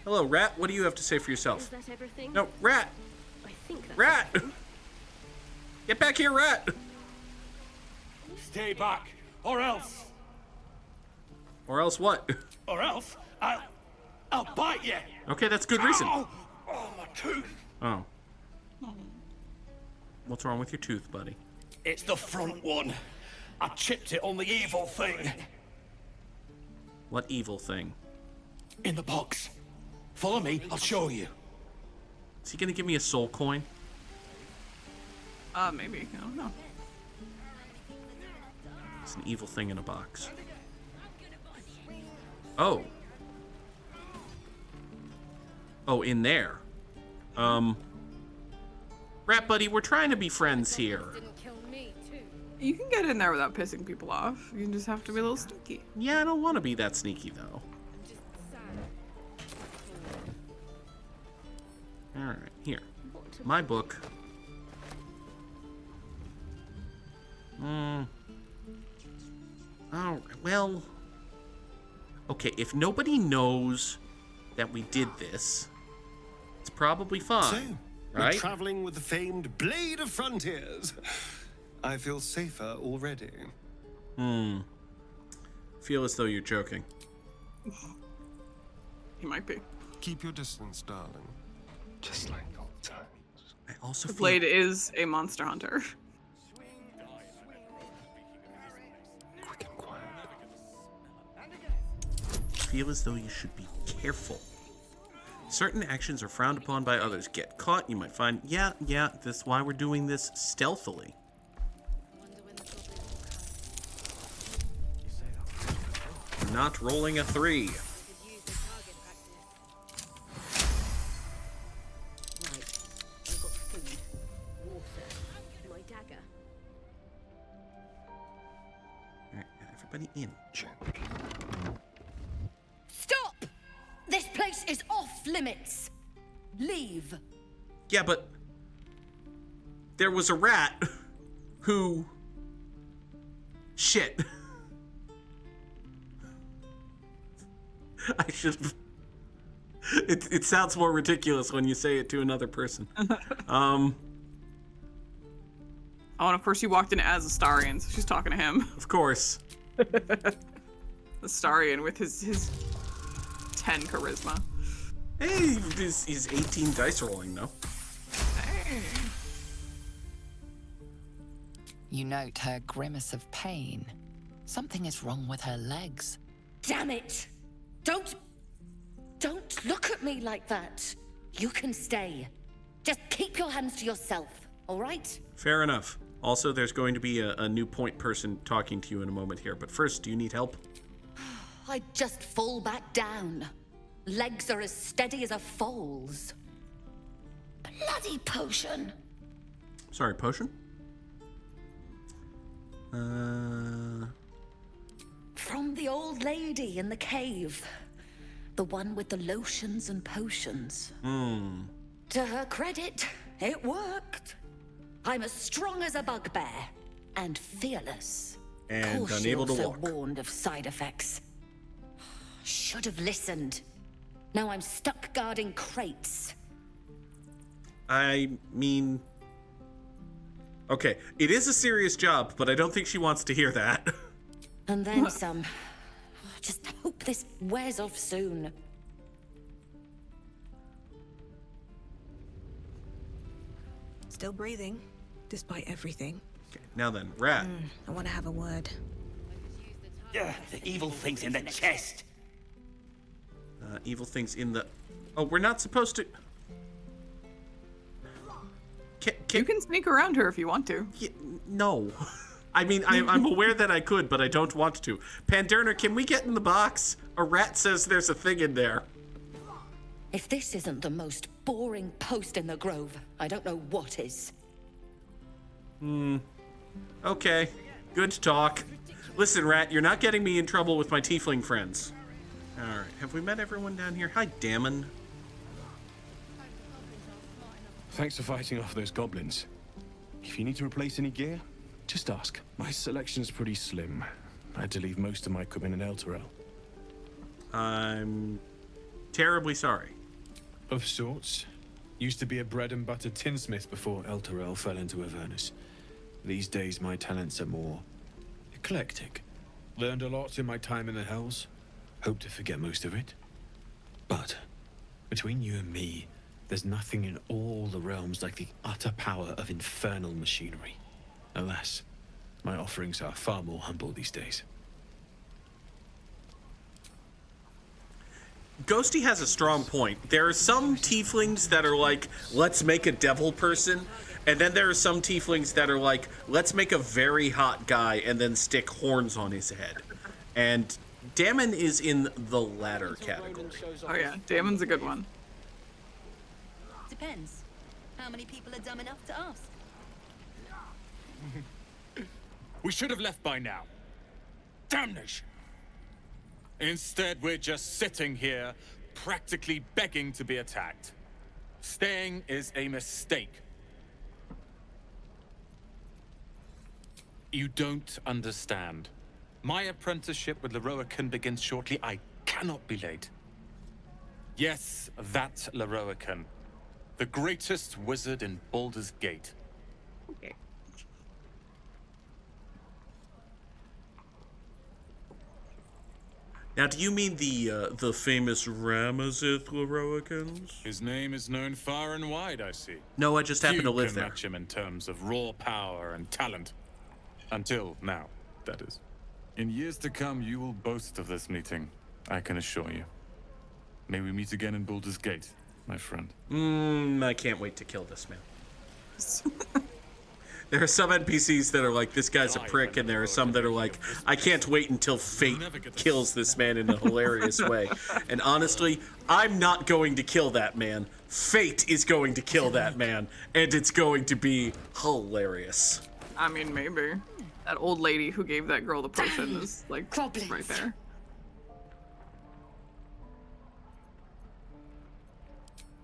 Hello, Rat. What do you have to say for yourself? Is that everything? No, Rat! I think that's Rat! everything. Get back here, Rat! Stay back, or else. Or else what? Or else, I'll bite you. Okay, that's good reason. Oh, my tooth. Oh. What's wrong with your tooth, buddy? It's the front one. I chipped it on the evil thing. What evil thing? In the box. Follow me, I'll show you. Is he gonna give me a soul coin? Maybe. I don't know. It's an evil thing in a box. Oh. Oh, in there. Rat buddy, we're trying to be friends here. Didn't kill me too. You can get in there without pissing people off. You just have to be a little sneaky. Yeah, I don't want to be that sneaky, though. I'm just sad. Alright, here. My book. Oh, well... Okay, if nobody knows that we did this, it's probably fine, So, right? we're traveling with the famed Blade of Frontiers. I feel safer already. Feel as though you're joking. He might be. Keep your distance, darling. Just like old times. I also feel... Blade is a monster hunter. Quick and quiet. Feel as though you should be careful. Certain actions are frowned upon by others. Get caught, you might find... Yeah, that's why we're doing this stealthily. Wonder when the goblins will come. Not rolling a 3. Could use the target practice. Right. I've got food, water, my dagger. Alright, everybody in. Stop! This place is off limits. Leave. Yeah, but... There was a rat who... Shit. I should... It sounds more ridiculous when you say it to another person. Oh, and of course you walked in as Astarion, so she's talking to him. Of course. Astarion with his 10 charisma. Hey, he's 18 dice rolling, though. Hey. You note her grimace of pain. Something is wrong with her legs. Damn it! Don't look at me like that. You can stay. Just keep your hands to yourself, all right? Fair enough. Also, there's going to be a new point person talking to you in a moment here. But first, do you need help? I just fall back down. Legs are as steady as a foal's. Bloody potion. Sorry, potion? From the old lady in the cave. The one with the lotions and potions. To her credit, it worked. I'm as strong as a bugbear. And fearless. And Course unable to she also walk. warned of side effects. Should have listened. Now I'm stuck guarding crates. I mean... Okay, it is a serious job, but I don't think she wants to hear that. And then some. I just hope this wears off soon. Still breathing, despite everything. Okay, now then, Rat. I want to have a word. Yeah, the evil thing's in the chest. Evil things in the... Oh, we're not supposed to... You can sneak around her if you want to. Yeah, no. I mean, I'm aware that I could, but I don't want to. Panderner, can we get in the box? A rat says there's a thing in there. If this isn't the most boring post in the Grove, I don't know what is. Okay, good talk. Listen, Rat, you're not getting me in trouble with my tiefling friends. Alright, have we met everyone down here? Hi, Damon. Thanks for fighting off those goblins. If you need to replace any gear, just ask. My selection's pretty slim. I had to leave most of my equipment in Elturel. I'm terribly sorry. Of sorts. Used to be a bread and butter tinsmith before Elturel fell into Avernus. These days my talents are more eclectic. Learned a lot in my time in the Hells. Hope to forget most of it. But between you and me, there's nothing in all the realms like the utter power of infernal machinery. Alas, my offerings are far more humble these days. Ghosty has a strong point. There are some tieflings that are like, let's make a devil person. And then there are some tieflings that are like, let's make a very hot guy and then stick horns on his head. And Damon is in the latter category. Oh yeah, Damon's a good one. Depends. How many people are dumb enough to ask? We should have left by now. Damnation! Instead, we're just sitting here, practically begging to be attacked. Staying is a mistake. You don't understand. My apprenticeship with Leroican begins shortly. I cannot be late. Yes, that Leroican. The greatest wizard in Baldur's Gate. Okay. Now, do you mean the famous Ramazith Leroicans? His name is known far and wide, I see. No, I just happen to live Few there. can match him in terms of raw power and talent. Until now, that is. In years to come, you will boast of this meeting, I can assure you. May we meet again in Baldur's Gate, my friend. I can't wait to kill this man. There are some NPCs that are like, this guy's a prick, and there are some that are like, I can't wait until fate kills this man in a hilarious way. And honestly, I'm not going to kill that man. Fate is going to kill that man, and it's going to be hilarious. I mean, maybe. That old lady who gave that girl the potion is, like, right there.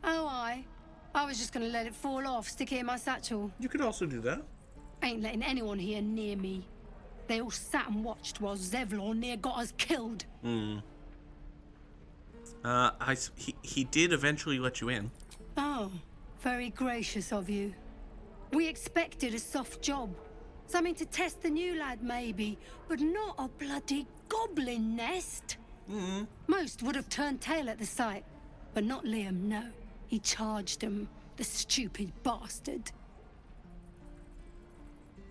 Oh, I was just gonna let it fall off, stick it in my satchel. You could also do that. Ain't letting anyone here near me. They all sat and watched while Zevlor near got us killed. He did eventually let you in. Oh, very gracious of you. We expected a soft job. Something to test the new lad, maybe, but not a bloody goblin nest. Most would have turned tail at the sight, but not Liam, no. He charged him, the stupid bastard.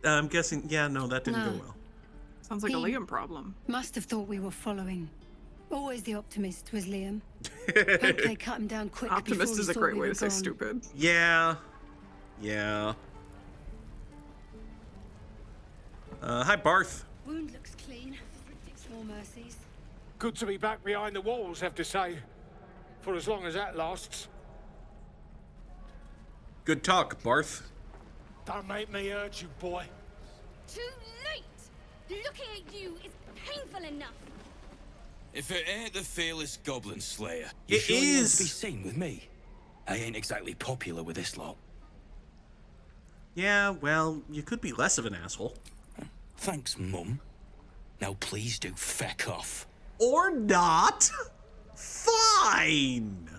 I'm guessing, yeah, no, that didn't go well. Sounds like a Liam problem. Must have thought we were following. Always the optimist was Liam. Hope they cut him down quick. Optimist is a great way to say gone. stupid. Yeah. Yeah. Hi, Barth. Wound looks clean. Small mercies. Good to be back behind the walls, have to say. For as long as that lasts. Good talk, Barth. Don't make me hurt you, boy. Too late! Looking at you is painful enough. If it ain't the fearless goblin slayer, It sure you want is. to be seen with me? I ain't exactly popular with this lot. Yeah, well, you could be less of an asshole. Thanks, Mum. Now please do feck off. Or not. Fine.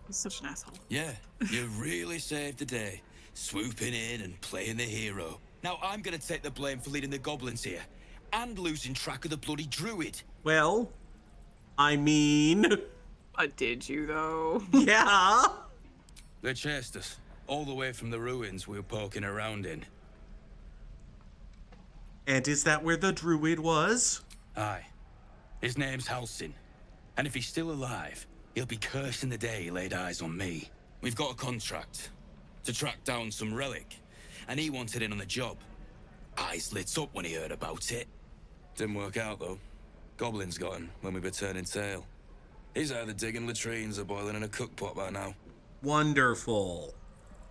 He's such an asshole. Yeah, you really saved the day. Swooping in and playing the hero. Now I'm gonna take the blame for leading the goblins here. And losing track of the bloody druid. Well, I mean... Did you, though? Yeah. They chased us. All the way from the ruins we were poking around in. And is that where the druid was? Aye. His name's Halsin. And if he's still alive, he'll be cursing the day he laid eyes on me. We've got a contract to track down some relic, and he wanted in on the job. Eyes lit up when he heard about it. Didn't work out, though. Goblins got him when we were turning tail. He's either digging latrines or boiling in a cookpot by now. Wonderful.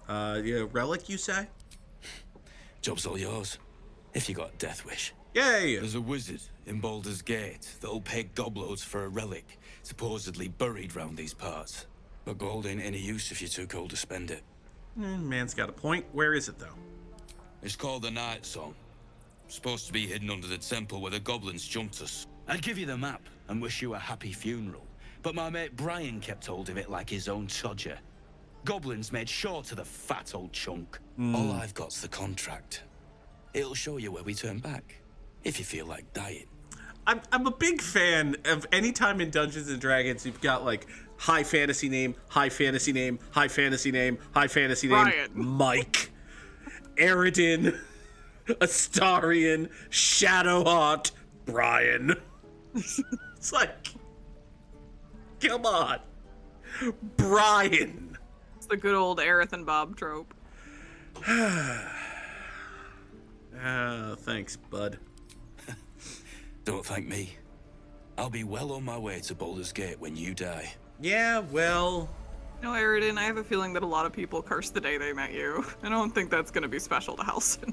Yeah, relic, you say? Job's all yours, if you got a death wish. Yay! There's a wizard in Baldur's Gate that'll pay gobloads for a relic, supposedly buried round these parts. But gold ain't any use if you're too cold to spend it. Man's got a point. Where is it, though? It's called the Night Song. Supposed to be hidden under the temple where the goblins jumped us. I'd give you the map and wish you a happy funeral, but my mate Brian kept hold of it like his own todger. Goblins made short of the fat old chunk. All I've got's the contract. It'll show you where we turn back, if you feel like dying. I'm a big fan of any time in Dungeons and Dragons you've got like high fantasy name, high fantasy name, high fantasy name, high fantasy name, Brian. Mike, Aridin, Astarion, Shadowheart, Brian. It's like, come on, Brian. It's the good old Aerith and Bob trope. Thanks, bud. Don't thank me. I'll be well on my way to Baldur's Gate when you die. Yeah, well... No, Aridin, I have a feeling that a lot of people cursed the day they met you. I don't think that's gonna be special to Halsin.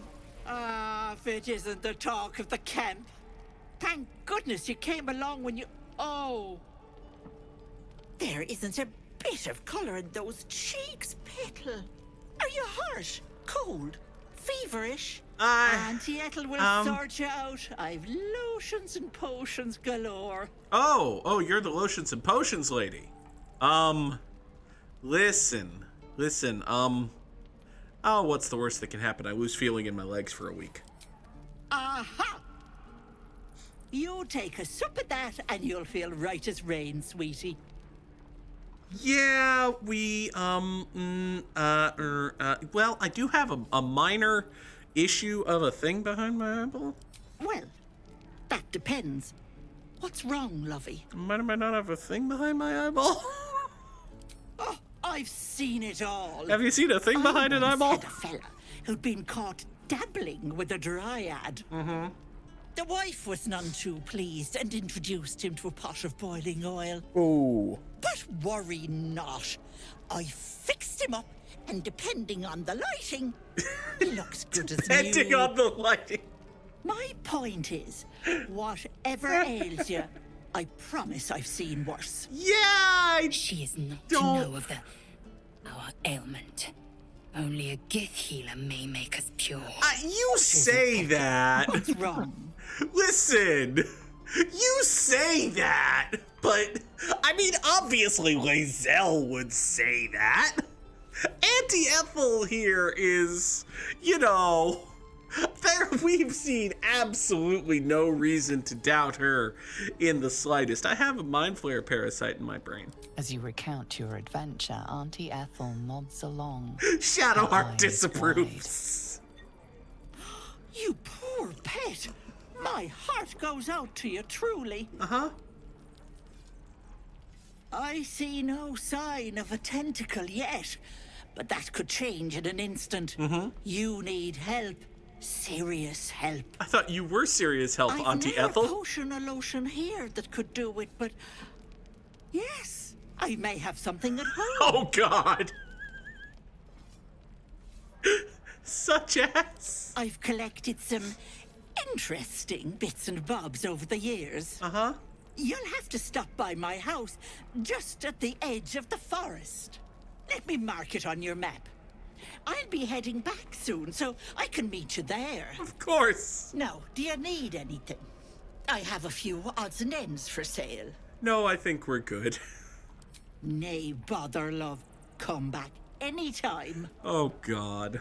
If it isn't the talk of the camp. Thank goodness you came along when you... Oh! There isn't a bit of colour in those cheeks, Petal. Are you hurt? Cold? Feverish? Auntie Ethel will sort you out. I've lotions and potions galore. Oh, you're the lotions and potions lady. Listen. Oh, what's the worst that can happen? I lose feeling in my legs for a week. Aha! You take a sup of that and you'll feel right as rain, sweetie. Yeah, we, well, I do have a minor issue of a thing behind my eyeball. Well, that depends. What's wrong, lovey? Might I not have a thing behind my eyeball? Oh, I've seen it all. Have you seen a thing behind an eyeball? I once had a fella who'd been caught dabbling with a dryad. Mm-hmm. The wife was none too pleased and introduced him to a pot of boiling oil. Ooh. But worry not. I fixed him up, and depending on the lighting, he looks good as new. Depending on the lighting. My point is, whatever ails you, I promise I've seen worse. Yeah, She is not to know of our ailment. Only a gith healer may make us pure. You say that. What's wrong? Listen, you say that, but I mean, obviously Lae'zel would say that. Auntie Ethel here is, we've seen absolutely no reason to doubt her in the slightest. I have a mind flare parasite in my brain. As you recount your adventure, Auntie Ethel nods along. Shadowheart disapproves. You poor pet. My heart goes out to you, truly. Uh-huh. I see no sign of a tentacle yet, but that could change in an instant. Mm-hmm. You need help. Serious help. I thought you were serious help, Auntie Ethel. I've no potion or lotion here that could do it, but yes, I may have something at home. Oh, God. Such as? I've collected some interesting bits and bobs over the years. Uh-huh. You'll have to stop by my house, just at the edge of the forest. Let me mark it on your map. I'll be heading back soon, so I can meet you there. Of course. Now, do you need anything? I have a few odds and ends for sale. No, I think we're good. Nay, bother, love. Come back anytime. Oh, God.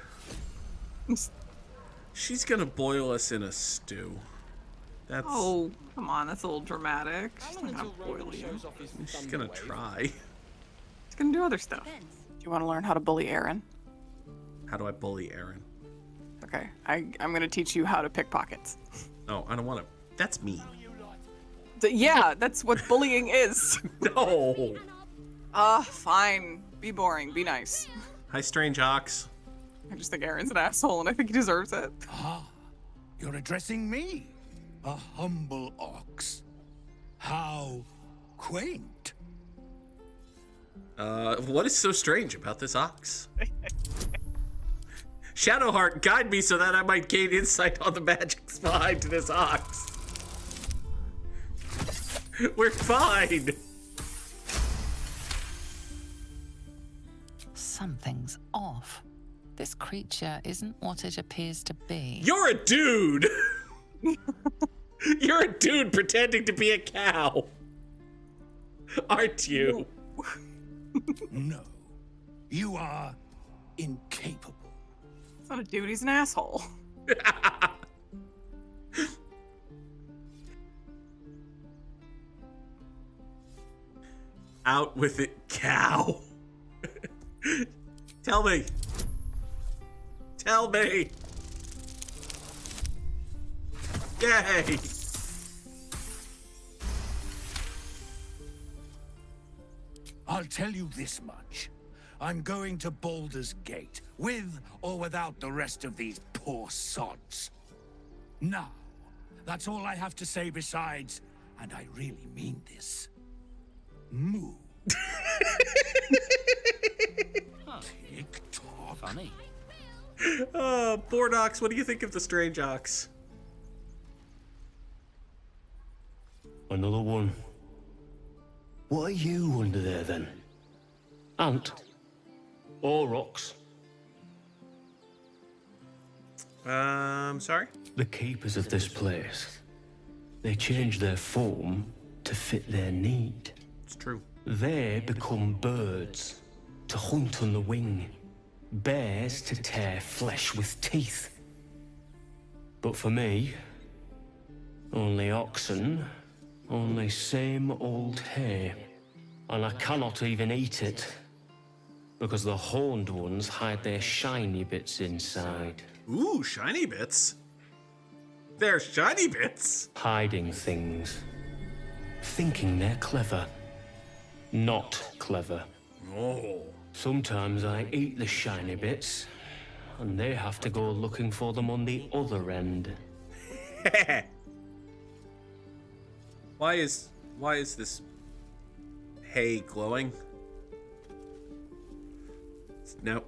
She's gonna boil us in a stew. That's... Oh, come on, that's a little dramatic. She's not gonna boil you. She's gonna try. She's gonna do other stuff. Do you want to learn how to bully Aaron? How do I bully Aaron? Okay, I'm gonna teach you how to pick pockets. No, I don't want to. That's mean. Yeah, that's what bullying is. No. Fine. Be boring. Be nice. Hi, Strange Ox. I just think Aaron's an asshole, and I think he deserves it. Ah, you're addressing me, a humble ox. How quaint. What is so strange about this ox? Shadowheart, guide me so that I might gain insight on the magics behind this ox. We're fine. Something's off. This creature isn't what it appears to be. You're a dude. You're a dude pretending to be a cow. Aren't you? No. You are incapable. It's not a dude, he's an asshole. Out with it, cow. Tell me. Tell me. Yay. I'll tell you this much. I'm going to Baldur's Gate, with or without the rest of these poor sods. Now, that's all I have to say besides, and I really mean this, moo. Tick-tock. Funny. Bored ox, what do you think of the strange ox? Another one. What are you under there, then? Ant? Or ox? Sorry? The keepers of this place. They change their form to fit their need. It's true. They become birds to hunt on the wing. Bears to tear flesh with teeth. But for me, only oxen, only same old hay. And I cannot even eat it, because the horned ones hide their shiny bits inside. Ooh, shiny bits? They're shiny bits? Hiding things. Thinking they're clever. Not clever. Oh. Sometimes I eat the shiny bits, and they have to go looking for them on the other end. Why is this hay glowing?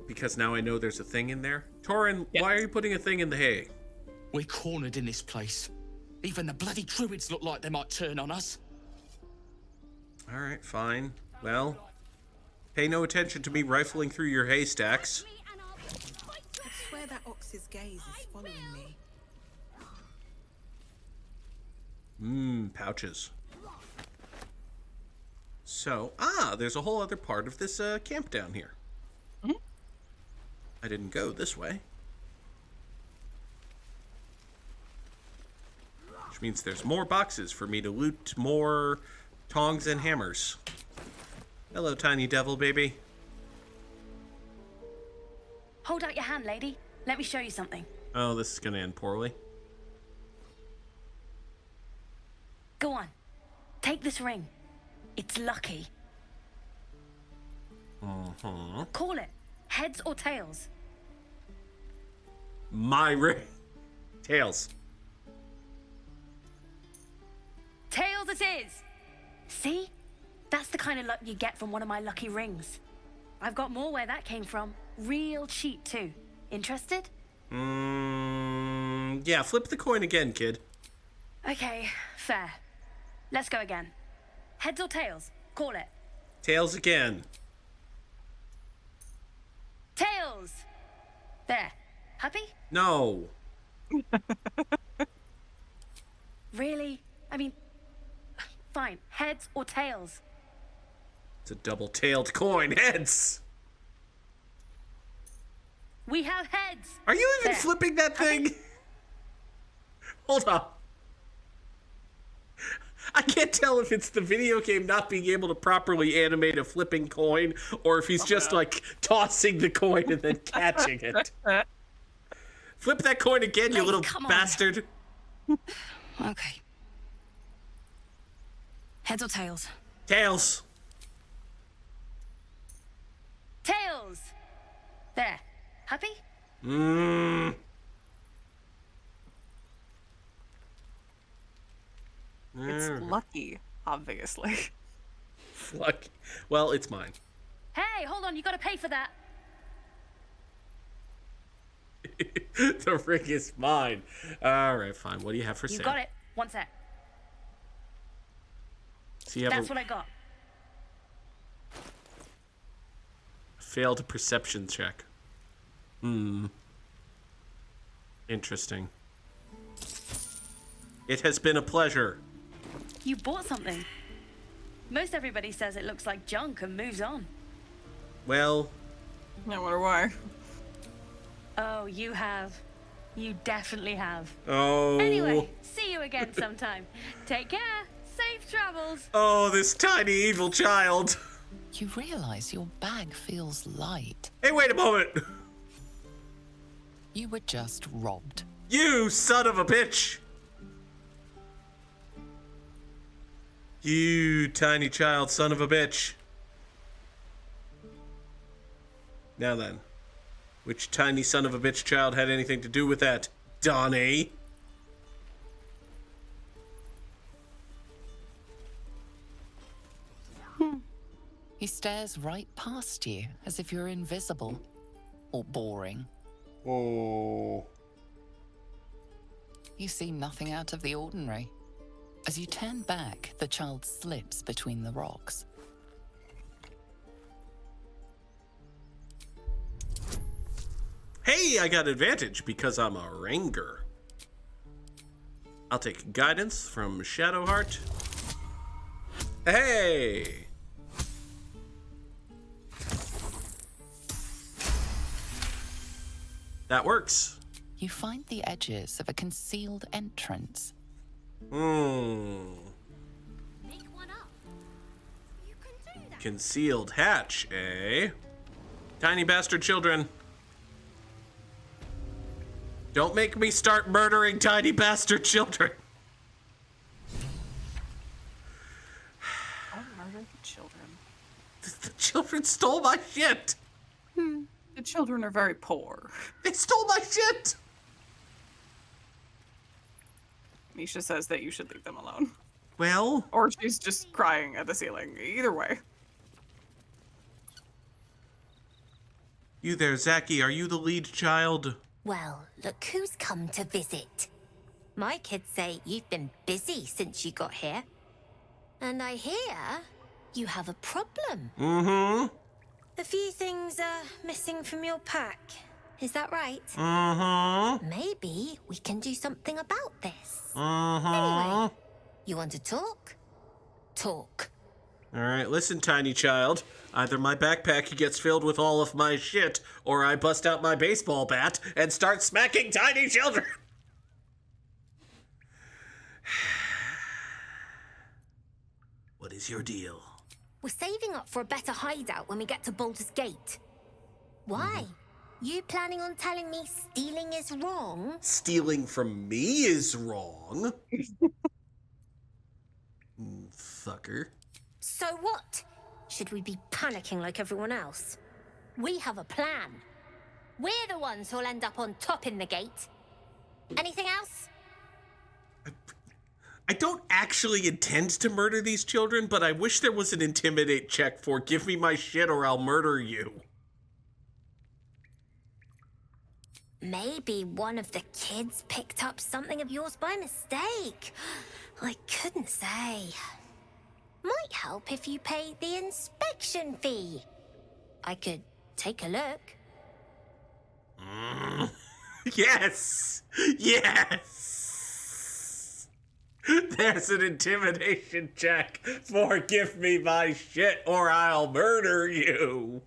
Because now I know there's a thing in there. Torin, why are you putting a thing in the hay? We're cornered in this place. Even the bloody druids look like they might turn on us. All right, fine. Well, pay no attention to me rifling through your haystacks. I swear that ox's gaze is following me. Pouches. So, there's a whole other part of this camp down here. I didn't go this way. Which means there's more boxes for me to loot, more tongs and hammers. Hello, tiny devil baby. Hold out your hand, lady. Let me show you something. Oh, this is gonna end poorly. Go on. Take this ring. It's lucky. Call it. Heads or tails? My ring. Tails. Tails it is! See? That's the kind of luck you get from one of my lucky rings. I've got more where that came from. Real cheap, too. Interested? Yeah, flip the coin again, kid. Okay, fair. Let's go again. Heads or tails? Call it. Tails again. Tails! There. Happy? No. Really? I mean, fine. Heads or tails? It's a double-tailed coin. Heads! We have heads! Are you even There. flipping that thing? Hold on. I can't tell if it's the video game not being able to properly animate a flipping coin, or if he's just, like, tossing the coin and then catching it. Flip that coin again, you little bastard. Okay. Heads or tails? Tails. Tails! There. Happy? It's lucky, obviously. Lucky. Well, it's mine. Hey, hold on. You gotta pay for that. The ring is mine. All right, fine. What do you have for sale? You got it. One sec. So you have That's what I got. Failed perception check. Interesting. It has been a pleasure. You bought something. Most everybody says it looks like junk and moves on. Well, I wonder why. Oh, you have. You definitely have. Oh. Anyway, see you again sometime. Take care. Safe travels. Oh, this tiny evil child. You realize your bag feels light. Hey, wait a moment. You were just robbed. You son of a bitch. You tiny child son of a bitch. Now then, which tiny son of a bitch child had anything to do with that, Donnie? He stares right past you, as if you're invisible. Or boring. Oh. You see nothing out of the ordinary. As you turn back, the child slips between the rocks. Hey, I got advantage because I'm a ranger. I'll take guidance from Shadowheart. Hey! That works. You find the edges of a concealed entrance. Make one up. You can do that. Concealed hatch, eh? Tiny bastard children. Don't make me start murdering tiny bastard children. Don't murder the children. The children stole my shit. The children are very poor. They stole my shit. Misha says that you should leave them alone. Well? Or she's just crying at the ceiling. Either way. You there, Zaki. Are you the lead child? Well, look who's come to visit. My kids say you've been busy since you got here. And I hear you have a problem. Mm-hmm. A few things are missing from your pack. Is that right? Mm-hmm. Maybe we can do something about this. Mm-hmm. Anyway, you want to talk? Talk. All right, listen, tiny child. Either my backpack gets filled with all of my shit, or I bust out my baseball bat and start smacking tiny children. What is your deal? We're saving up for a better hideout when we get to Baldur's Gate. Why? You planning on telling me stealing is wrong? Stealing from me is wrong. Fucker. So what? Should we be panicking like everyone else? We have a plan. We're the ones who'll end up on top in the gate. Anything else? I don't actually intend to murder these children, but I wish there was an intimidate check for give me my shit or I'll murder you. Maybe one of the kids picked up something of yours by mistake. I couldn't say. Might help if you paid the inspection fee. I could take a look. Yes! Yes! There's an intimidation check for give me my shit or I'll murder you.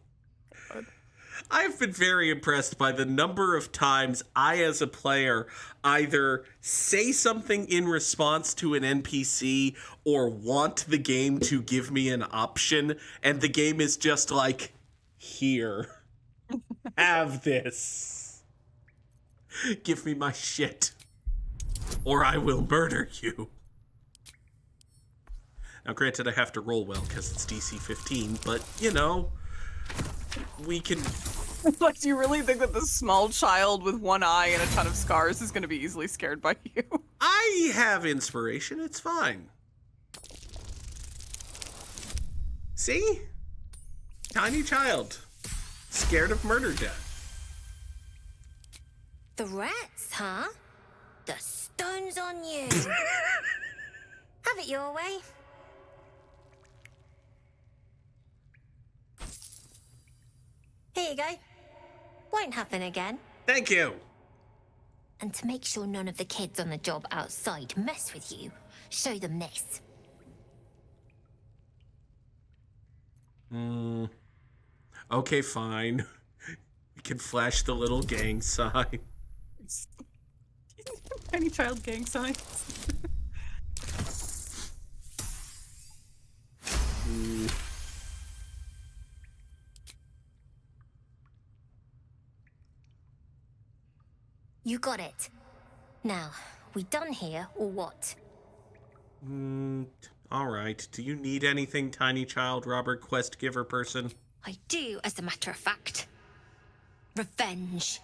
I've been very impressed by the number of times I, as a player, either say something in response to an NPC or want the game to give me an option, and the game is just like, here, have this. Give me my shit, or I will murder you. Now, granted, I have to roll well because it's DC 15, but, you know, we can... Like, do you really think that this small child with one eye and a ton of scars is going to be easily scared by you? I have inspiration. It's fine. See? Tiny child. Scared of murder death. The rats, huh? The stone's on you. Have it your way. Here you go. Won't happen again. Thank you. And to make sure none of the kids on the job outside mess with you, show them this. Okay, fine. We can flash the little gang sign. Tiny child gang signs. You got it. Now, we done here or what? All right. Do you need anything, tiny child, Robert quest giver person? I do, as a matter of fact. Revenge.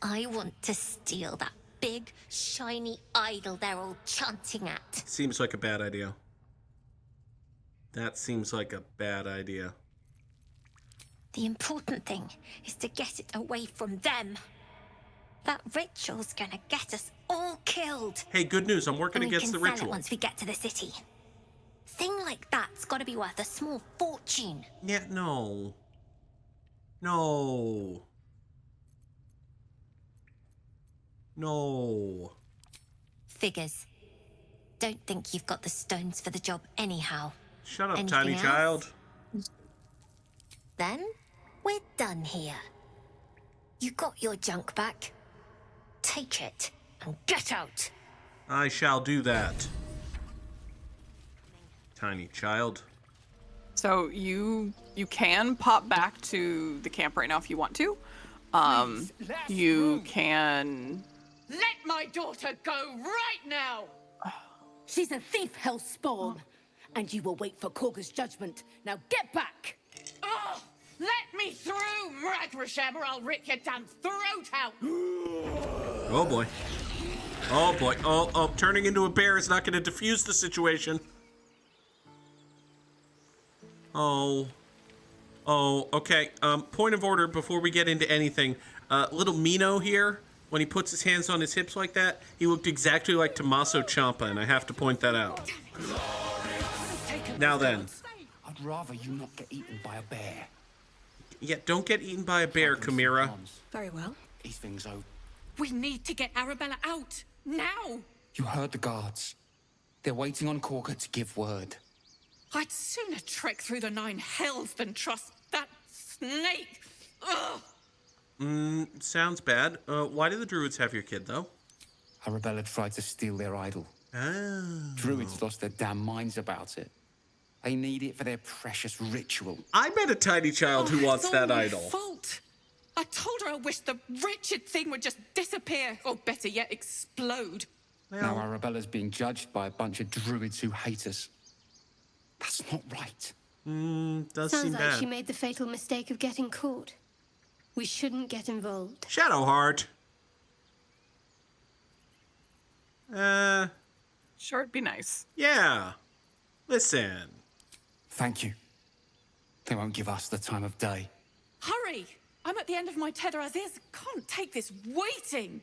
I want to steal that big, shiny idol they're all chanting at. Seems like a bad idea. That seems like a bad idea. The important thing is to get it away from them. That ritual's gonna get us all killed. Hey, good news. I'm working against the ritual. We can ritual. sell it once we get to the city. Thing like that's gotta be worth a small fortune. Yeah, no. No. No. Figures. Don't think you've got the stones for the job anyhow. Shut up, Anything tiny else? child. Then, we're done here. You got your junk back. Take it and get out. I shall do that. Tiny child. So you can pop back to the camp right now if you want to. You can. Let my daughter go right now! She's a thief, hellspawn. And you will wait for Korga's judgment. Now get back! Oh, let me through, Mragrasham, or I'll rip your damn throat out! Oh boy. Oh boy. Oh, turning into a bear is not going to defuse the situation. Oh, okay. Point of order before we get into anything. Little Mino here, when he puts his hands on his hips like that, he looked exactly like Tommaso Ciampa, and I have to point that out. Now then. I'd rather you not get eaten by a bear. Yeah, don't get eaten by a bear, Chimera. Very well. These things out. We need to get Arabella out. Now! You heard the guards. They're waiting on Korga to give word. I'd sooner trek through the 9 hells than trust that snake. Ugh! Sounds bad. Why do the druids have your kid, though? Arabella tried to steal their idol. Oh. Druids lost their damn minds about it. They need it for their precious ritual. I met a tiny child who wants that idol. Fault. I told her I wished the wretched thing would just disappear, or better yet, explode. Now Arabella's being judged by a bunch of druids who hate us. That's not right. Does Sounds seem like bad. she made the fatal mistake of getting caught. We shouldn't get involved. Shadowheart. Sure, it'd be nice. Yeah. Listen. Thank you. They won't give us the time of day. Hurry! I'm at the end of my tether as is. Can't take this waiting.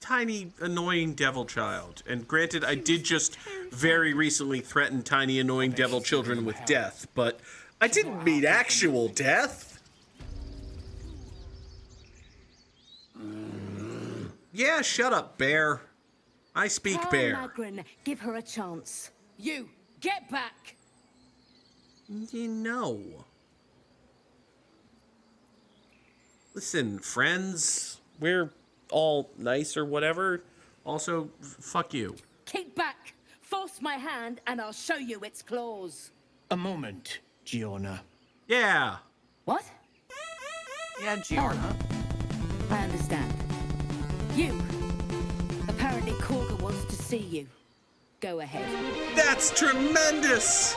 Tiny, annoying devil child. And granted, I did just very recently threaten tiny, annoying devil children with death, but I didn't mean actual death. Yeah, shut up, bear. I speak bear. Magrin, give her a chance. You, get back! You know. Listen, friends, we're all nice or whatever. Also, fuck you. Keep back! Force my hand and I'll show you its claws. A moment, Giorna. Yeah. What? Yeah, Giorna. I understand. You. Apparently Korga wants to see you. Go ahead. That's tremendous!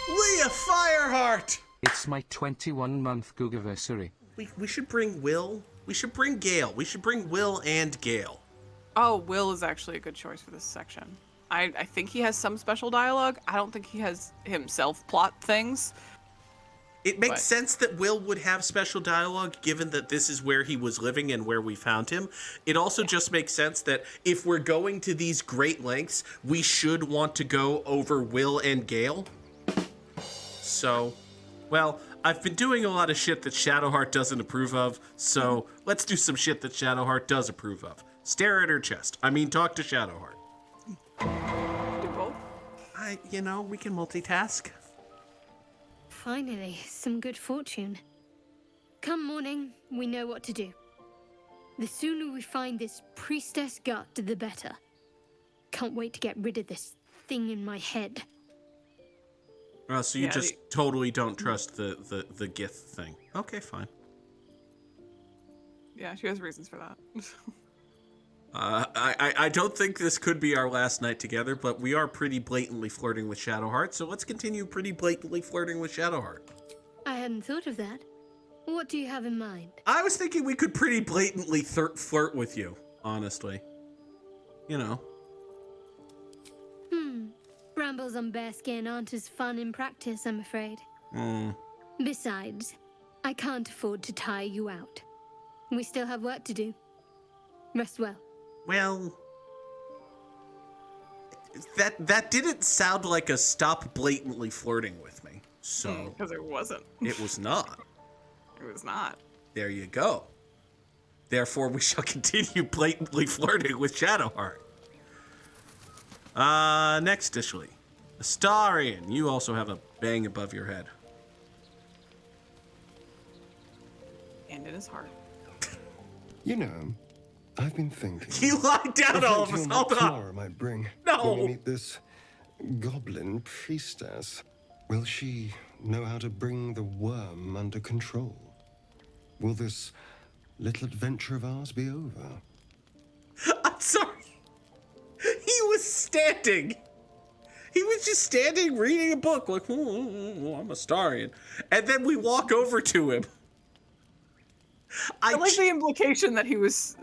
Leah Fireheart! It's my 21-month Googiversary. We should bring Wyll. We should bring Gale. We should bring Wyll and Gale. Oh, Wyll is actually a good choice for this section. I think he has some special dialogue. I don't think he has himself plot things. It makes sense that Wyll would have special dialogue given that this is where he was living and where we found him. It also just makes sense that if we're going to these great lengths, we should want to go over Wyll and Gale. So, well, I've been doing a lot of shit that Shadowheart doesn't approve of, so let's do some shit that Shadowheart does approve of. Stare at her chest. I mean, talk to Shadowheart. Do both? We can multitask. Finally, some good fortune. Come morning, we know what to do. The sooner we find this priestess gut, the better. Can't wait to get rid of this thing in my head. So you just totally don't trust the Gith thing. Okay, fine. Yeah, she has reasons for that. I don't think this could be our last night together, but we are pretty blatantly flirting with Shadowheart, so let's continue pretty blatantly flirting with Shadowheart. I hadn't thought of that. What do you have in mind? I was thinking we could pretty blatantly flirt with you, honestly. You know. Brambles on bearskin aren't as fun in practice, I'm afraid. Besides, I can't afford to tire you out. We still have work to do. Rest well. Well, that didn't sound like a stop blatantly flirting with me. So because it wasn't. It was not. It was not. There you go. Therefore, we shall continue blatantly flirting with Shadowheart. Nextishly, Astarion, you also have a bang above your head. And in his heart. You know, I've been thinking. You lied down, all of us. Hold on. Tomorrow might bring. No. When we meet this goblin priestess, will she know how to bring the worm under control? Will this little adventure of ours be over? I'm sorry. He was standing. He was just standing reading a book like, I'm Astarion. And then we walk over to him. I like the implication that he was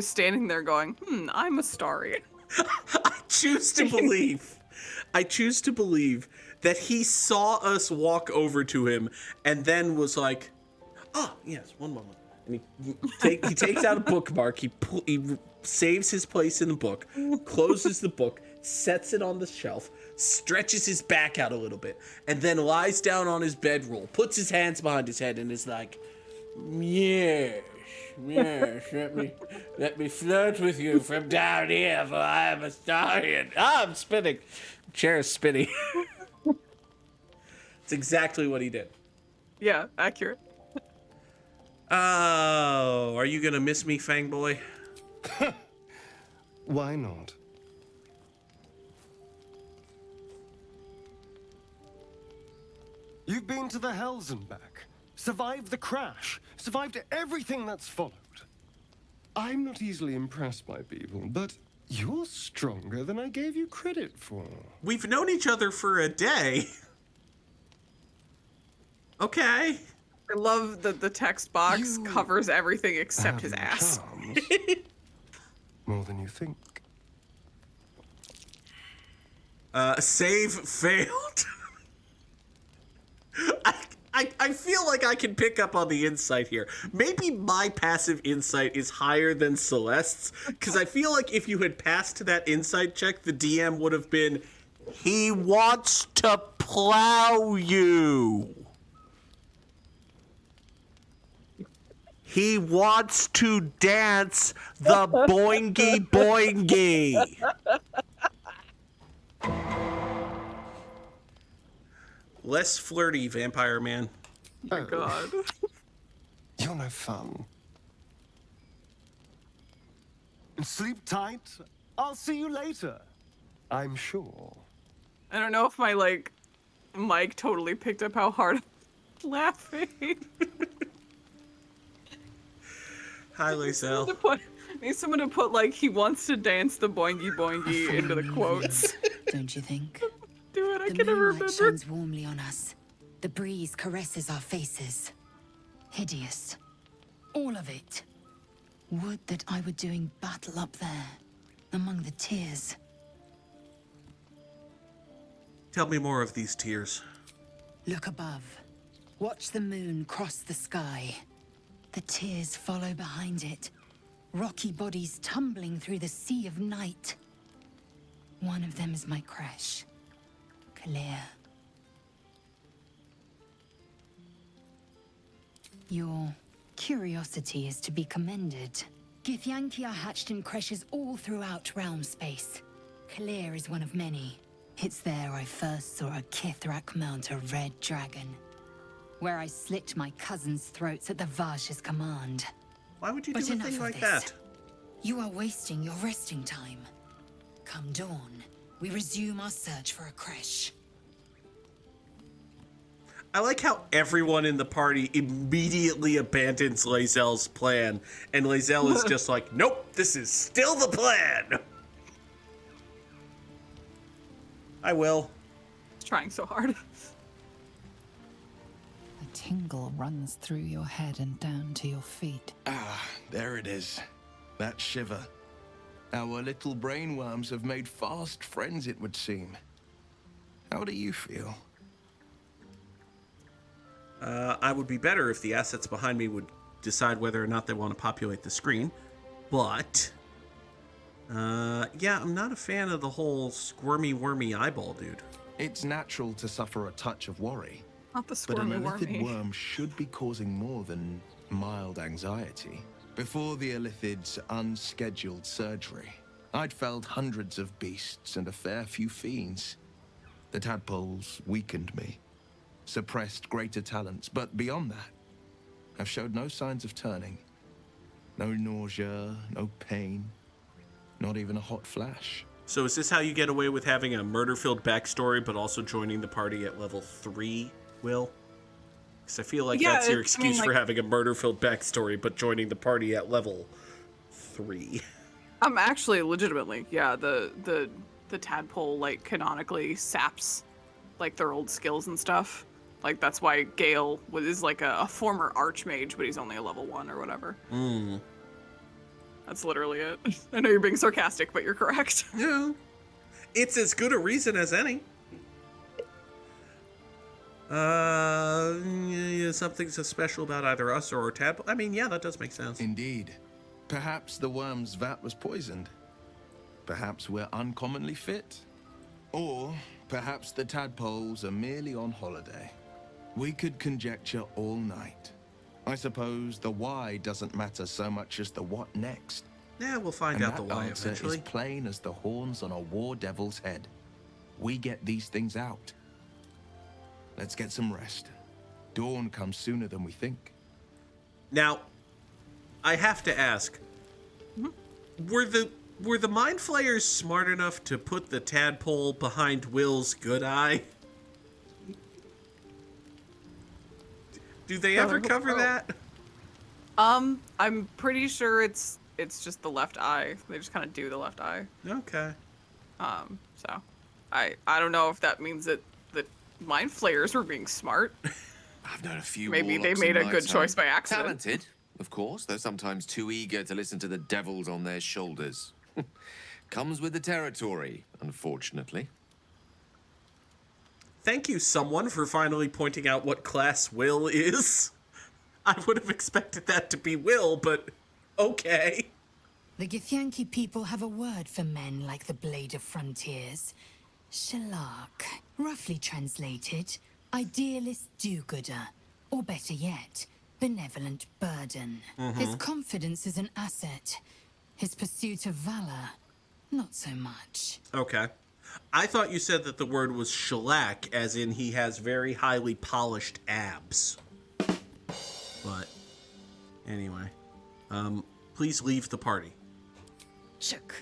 standing there going, I'm Astarion. I choose to believe that he saw us walk over to him and then was like, yes, one moment. And he takes out a bookmark, he saves his place in the book, closes the book, sets it on the shelf, stretches his back out a little bit, and then lies down on his bedroll, puts his hands behind his head, and is like, yes, let me flirt with you from down here, for I am Astarion. I'm spinning. Chair is spinning. It's exactly what he did. Yeah, accurate. Oh, are you gonna miss me, Fangboy? Why not? You've been to the Hells and back, survived the crash, survived everything that's followed. I'm not easily impressed by people, but you're stronger than I gave you credit for. We've known each other for a day. Okay. I love that the text box covers everything except his ass. More than you think. Save failed. I feel like I can pick up on the insight here. Maybe my passive insight is higher than Celeste's, because I feel like if you had passed that insight check, the DM would have been, he wants to plow you. He wants to dance the boingy boingy. Less flirty, Vampire Man. Oh my god. You're no fun. Sleep tight. I'll see you later. I'm sure. I don't know if my, mic totally picked up how hard I'm laughing. Hi, Lacelle. Need someone to put, he wants to dance the boingy boingy into the quotes. Don't you think? Do it, I the can never moonlight remember. shines warmly on us. The breeze caresses our faces. Hideous. All of it. Would that I were doing battle up there, among the tears. Tell me more of these tears. Look above. Watch the moon cross the sky. The tears follow behind it. Rocky bodies tumbling through the sea of night. One of them is my crash. Clear. Your curiosity is to be commended. Githyanki are hatched in creches all throughout realm space. Clear is one of many. It's there I first saw a Kithrak mount a red dragon. where I slit my cousins' throats at the Vash's command. Why would you But do a enough thing of like this. that? You are wasting your resting time. Come dawn, we resume our search for a creche. I like how everyone in the party immediately abandons Lae'zel's plan, and Lae'zel is just like, nope, this is still the plan. I will. Trying so hard. A tingle runs through your head and down to your feet. Ah, there it is. That shiver. Our little brainworms have made fast friends, it would seem. How do you feel? I would be better if the assets behind me would decide whether or not they want to populate the screen. But, yeah, I'm not a fan of the whole squirmy, wormy eyeball dude. It's natural to suffer a touch of worry. Not the But an squirmy illithid wormy. worm should be causing more than mild anxiety. Before the illithid's unscheduled surgery, I'd felled hundreds of beasts and a fair few fiends. The tadpoles weakened me, suppressed greater talents, but beyond that, I've showed no signs of turning. No nausea, no pain, not even a hot flash. So is this how you get away with having a murder-filled backstory, but also joining the party at level 3, Will? Because I feel like that's your excuse for having a murder-filled backstory, but joining the party at level 3. Actually, legitimately, yeah, the tadpole, like, canonically saps, like, their old skills and stuff. Like, that's why Gale is, like, a former archmage, but he's only a level 1 or whatever. That's literally it. I know you're being sarcastic, but you're correct. Yeah. It's as good a reason as any. Yeah, something so special about either us or tadpole. I mean, yeah, that does make sense. Indeed. Perhaps the worm's vat was poisoned. Perhaps we're uncommonly fit. Or perhaps the tadpoles are merely on holiday. We could conjecture all night. I suppose the why doesn't matter so much as the what next. Yeah, we'll find out the why answer eventually. is plain as the horns on a war devil's head. We get these things out. Let's get some rest. Dawn comes sooner than we think. Now, I have to ask, were the Mind Flayers smart enough to put the tadpole behind Will's good eye? Do they ever cover that? I'm pretty sure it's just the left eye. They just kind of do the left eye. Okay. So I don't know if that means that the Mind Flayers were being smart. I've known a few Maybe they warlocks made in a my good time. choice by accident. Talented, of course. They're sometimes too eager to listen to the devils on their shoulders. Comes with the territory, unfortunately. Thank you, someone, for finally pointing out what class Will is. I would have expected that to be Will, but okay. The Githyanki people have a word for men like the Blade of Frontiers. Shalak. Roughly translated, idealist do-gooder. Or better yet, benevolent burden. His confidence is an asset. His pursuit of valor, not so much. Okay. I thought you said that the word was shellac, as in he has very highly polished abs. But, anyway. Please leave the party. Chook,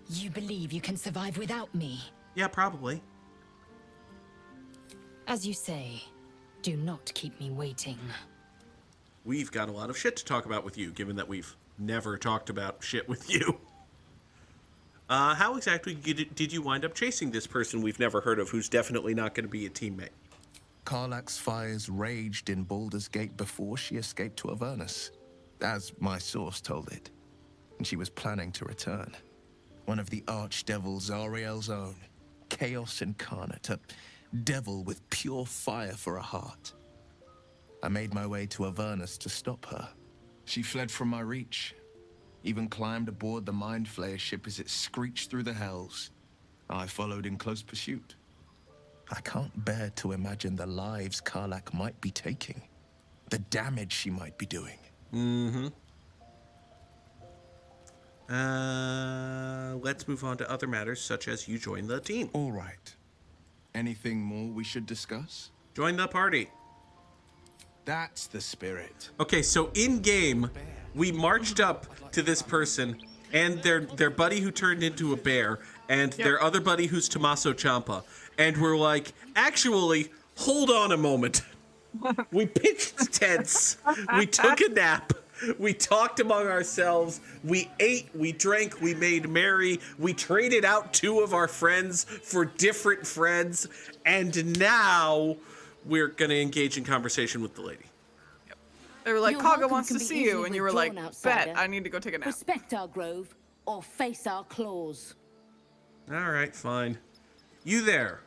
you believe you can survive without me? Yeah, probably. As you say, do not keep me waiting. We've got a lot of shit to talk about with you, given that we've never talked about shit with you. How exactly did you wind up chasing this person we've never heard of, who's definitely not going to be a teammate? Karlach's fires raged in Baldur's Gate before she escaped to Avernus, as my source told it. And she was planning to return. One of the archdevils Zariel's own, chaos incarnate, a devil with pure fire for a heart. I made my way to Avernus to stop her. She fled from my reach, even climbed aboard the Mind Flayer ship as it screeched through the hells. I followed in close pursuit. I can't bear to imagine the lives Karlach might be taking, the damage she might be doing. Let's move on to other matters, such as you join the team. All right. Anything more we should discuss? Join the party. That's the spirit. Okay, so in game, we marched up to this person and their buddy who turned into a bear and their other buddy who's Tommaso Ciampa, and we're like, actually, hold on a moment. We pitched tents. We took a nap. We talked among ourselves. We ate. We drank. We made merry. We traded out 2 of our friends for different friends, and now we're gonna engage in conversation with the lady. They were like, You're Kaga welcome wants to to be see you, easily and you were like, withdrawn, outsider. bet, I need to go take a nap. Respect our grove, or face our claws. All right, fine. You there?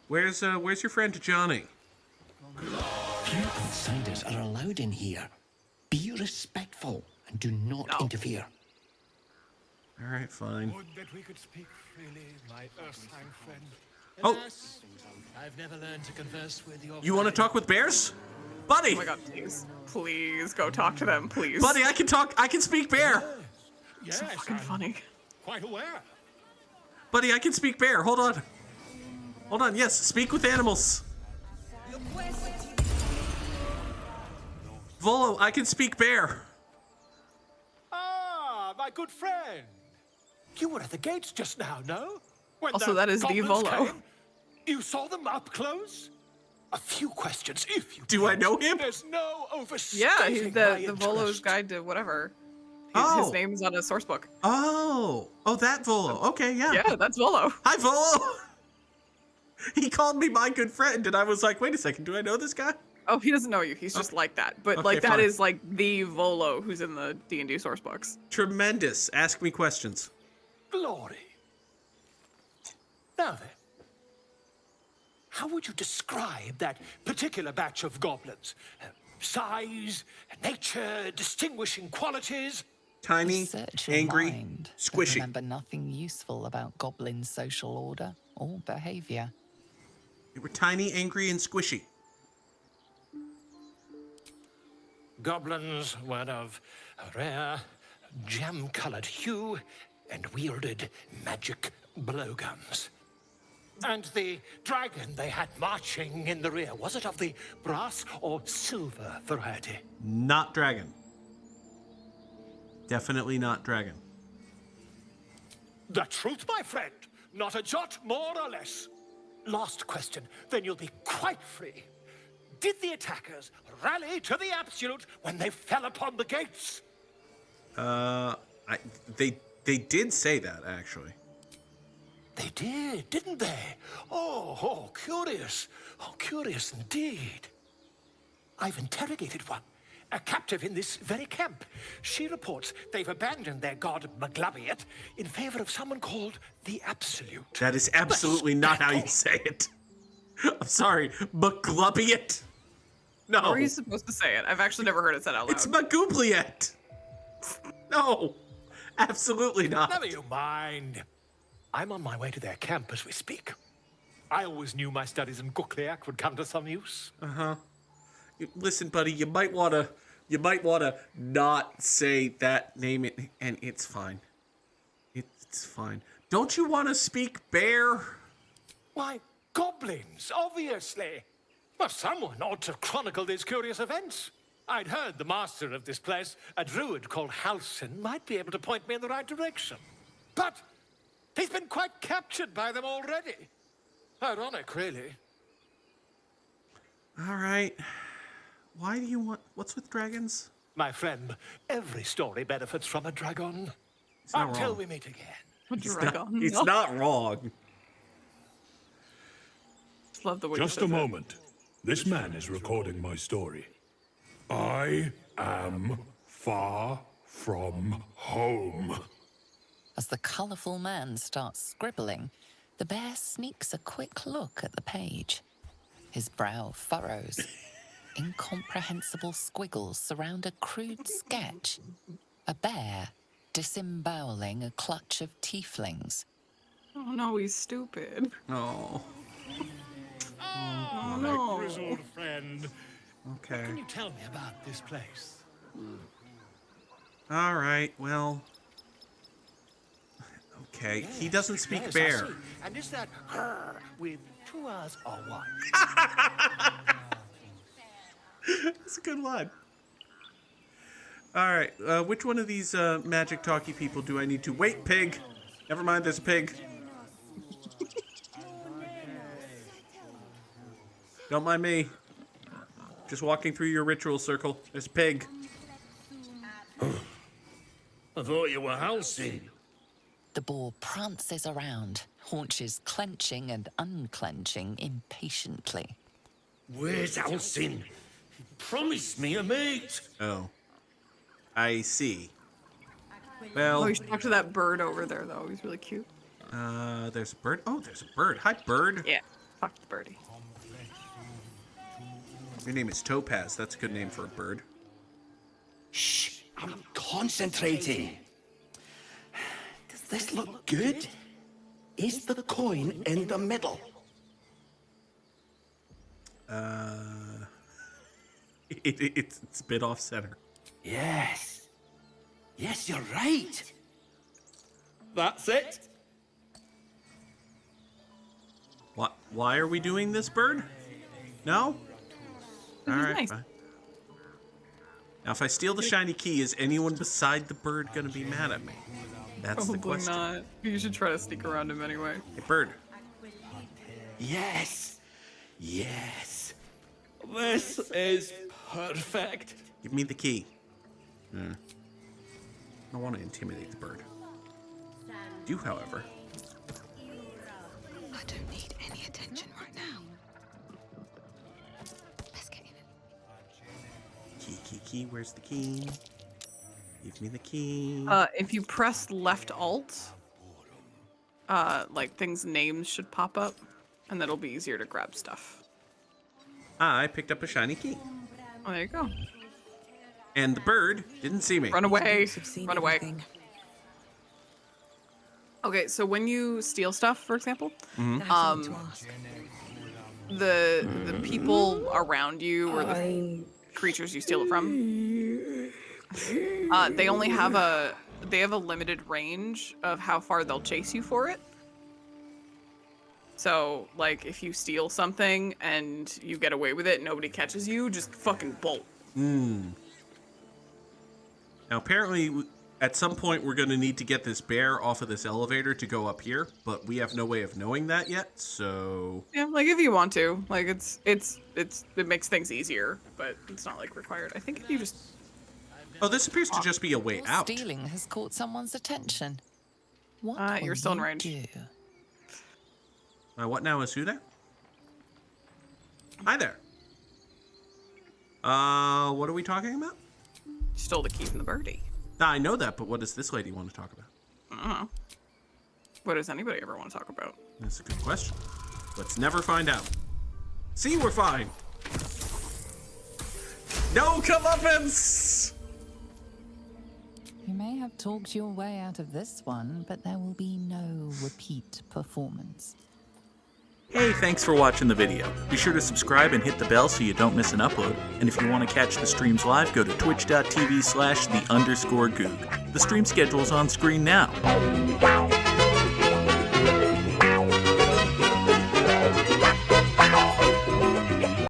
Where's your friend Johnny? Few outsiders are allowed in here. Be respectful and do not interfere. All right, fine. Would that we could speak freely, my Earthside friend. Oh. Alas, I've never learned to converse with your You want to talk with bears? Buddy! Oh my god, please. Please go talk to them, please. Buddy, I can talk. I can speak bear. Yes, so fucking funny. Quite aware. Buddy, I can speak bear. Hold on. Hold on. Yes, speak with animals. Volo, I can speak bear. Ah, my good friend. You were at the gates just now, no? When Also, that is the goblins Volo. came, you saw them up close? A few questions, if you Do I know him? There's no Yeah, overstating he's my the Volo's interest. guide to whatever. Oh. His name's on a source book. Oh, that Volo. Okay, yeah. Yeah, that's Volo. Hi, Volo. He called me my good friend, and I was like, wait a second, do I know this guy? Oh, he doesn't know you. He's just like that. But Okay, like that fine. is like the Volo who's in the D&D source books. Tremendous. Ask me questions. Glory. Now then, how would you describe that particular batch of goblins? Size, nature, distinguishing qualities? Tiny, Search your angry, mind, but squishy. remember nothing useful about goblins' social order or behavior. They were tiny, angry, and squishy. Goblins were of a rare, gem-colored hue and wielded magic blowguns. And the dragon they had marching in the rear, was it of the brass or silver variety? Not dragon. Definitely not dragon. The truth, my friend. Not a jot more or less. Last question, then you'll be quite free. Did the attackers rally to the absolute when they fell upon the gates? They did say that, actually. They did, didn't they? Oh, curious. Oh, curious indeed. I've interrogated one, a captive in this very camp. She reports they've abandoned their god Maglabiet in favor of someone called the Absolute. That is absolutely not how you say it. I'm sorry, Maglabiet? No. How are you supposed to say it? I've actually never heard it said out loud. It's Magubliet. No, absolutely not. Never you mind. I'm on my way to their camp as we speak. I always knew my studies in Gukliak would come to some use. Uh-huh. Listen, buddy, you might wanna not say that name, and it's fine. It's fine. Don't you want to speak bear? Why, goblins, obviously. Well, someone ought to chronicle these curious events. I'd heard the master of this place, a druid called Halsin, might be able to point me in the right direction. But he's been quite captured by them already. Ironic, really. All right. Why do you want... What's with dragons? My friend, every story benefits from a dragon. not Until wrong. we meet again. He's not wrong. Love the way Just a moment. This man is recording my story. I am far from home. As the colourful man starts scribbling, the bear sneaks a quick look at the page. His brow furrows. Incomprehensible squiggles surround a crude sketch. A bear disemboweling a clutch of tieflings. Oh no, he's stupid. Oh. Oh, no. my grizzled friend. Okay. What can you tell me about this place? All right, well... Okay, he doesn't speak Yes, I bear. see. And is that her with 2 R's or one? That's a good line. All right, which one of these magic talky people do I need to... Wait, pig! Never mind, there's a pig. Don't mind me. Just walking through your ritual circle. There's a pig. I thought you were Halcyon. The boar prances around, haunches clenching and unclenching impatiently. Where's Halcyon? Promise me a mate. Oh. I see. Well... Oh, you should talk to that bird over there, though. He's really cute. There's a bird. Oh, there's a bird. Hi, bird. Yeah, talk to the birdie. Your name is Topaz. That's a good name for a bird. Shh, I'm concentrating. Does this look good? Is the coin in the middle? It's a bit off center. Yes. Yes, you're right. That's it. Why are we doing this, bird? No? All right, nice. fine. Now, if I steal the shiny key, is anyone beside the bird going to be mad at me? That's Probably the question. not. You should try to sneak around him anyway. Hey, bird. Yes. Yes. This is perfect. Give me the key. I don't want to intimidate the bird. Do, however. I don't need any attention right now. Let's get in it. Key. Where's the key? Give me the key. If you press left alt, like things' names should pop up, and that'll be easier to grab stuff. I picked up a shiny key. Oh, there you go. And the bird didn't see me. Run away. Run away. Okay, so when you steal stuff, for example, the people around you or the creatures you steal it from, they only have a limited range of how far they'll chase you for it. So, like, if you steal something and you get away with it, nobody catches you, just fucking bolt. Now, apparently, at some point, we're going to need to get this bear off of this elevator to go up here, but we have no way of knowing that yet, so... Yeah, like, if you want to. Like, it makes things easier, but it's not, like, required. I think if you just... Oh, this appears to just be a way out. Stealing has caught someone's attention. What you're will still in you range. do? What now? Is who there? Hi there. What are we talking about? Stole the key from the birdie. I know that, but what does this lady want to talk about? What does anybody ever want to talk about? That's a good question. Let's never find out. See, we're fine. No comeuppance! You may have talked your way out of this one, but there will be no repeat performance. Hey, thanks for watching the video. Be sure to subscribe and hit the bell so you don't miss an upload. And if you want to catch the streams live, go to twitch.tv/the_Goog. The stream schedule's on screen now.